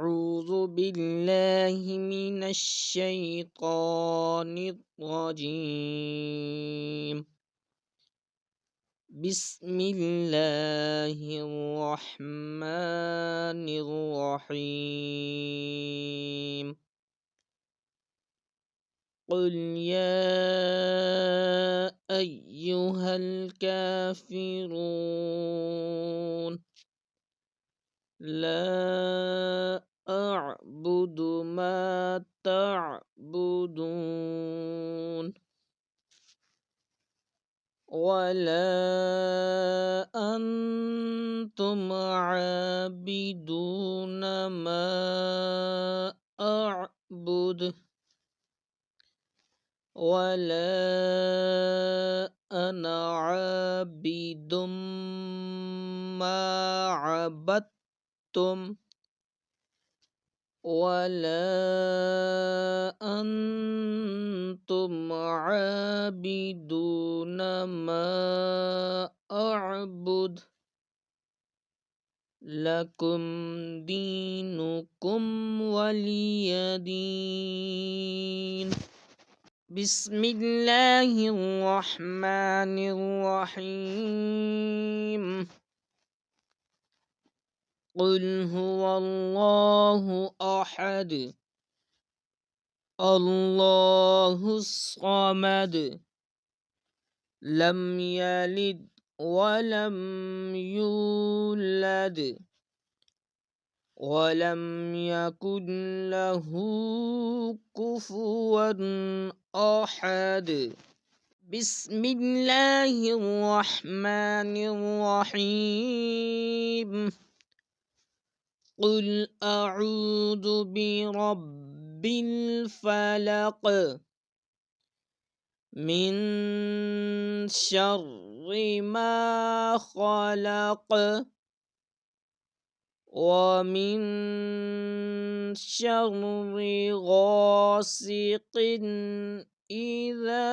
أعوذ بالله من الشيطان الرجيم. بسم الله الرحمن الرحيم. قل يا أيها الكافرون لا أعبد ما تعبدون ولا أنتم عابدون ما أعبد ولا أنا عابد ما عبدتم ولا أنتم عابدون ما أعبد لكم دينكم ولي دين. بسم الله الرحمن الرحيم. قل هو الله أحد الله الصمد لم يلد ولم يولد ولم يكن له كفوا أحد. بسم الله الرحمن الرحيم. قل أعوذ برب الفلق من شر ما خلق ومن شر غاسق إذا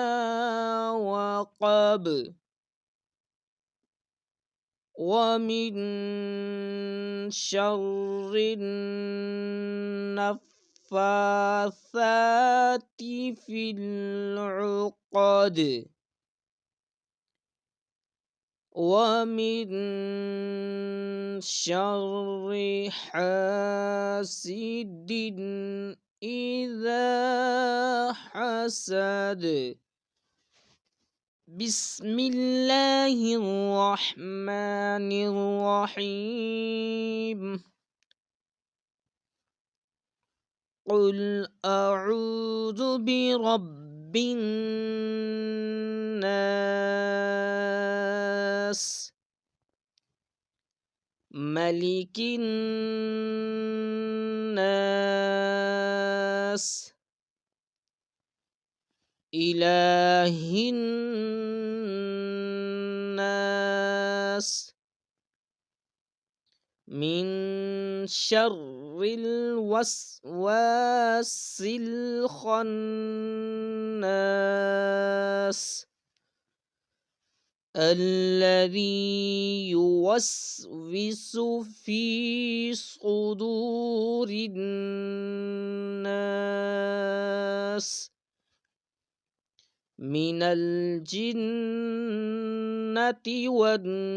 وقب ومن شر النفاثات في العقد ومن شر حاسد إذا حسد. بسم الله الرحمن الرحيم. قل أعوذ برب الناس ملك الناس إله الناس من شر الوسواس الخناس الذي يوسوس في صدور الناس من الجنة والناس.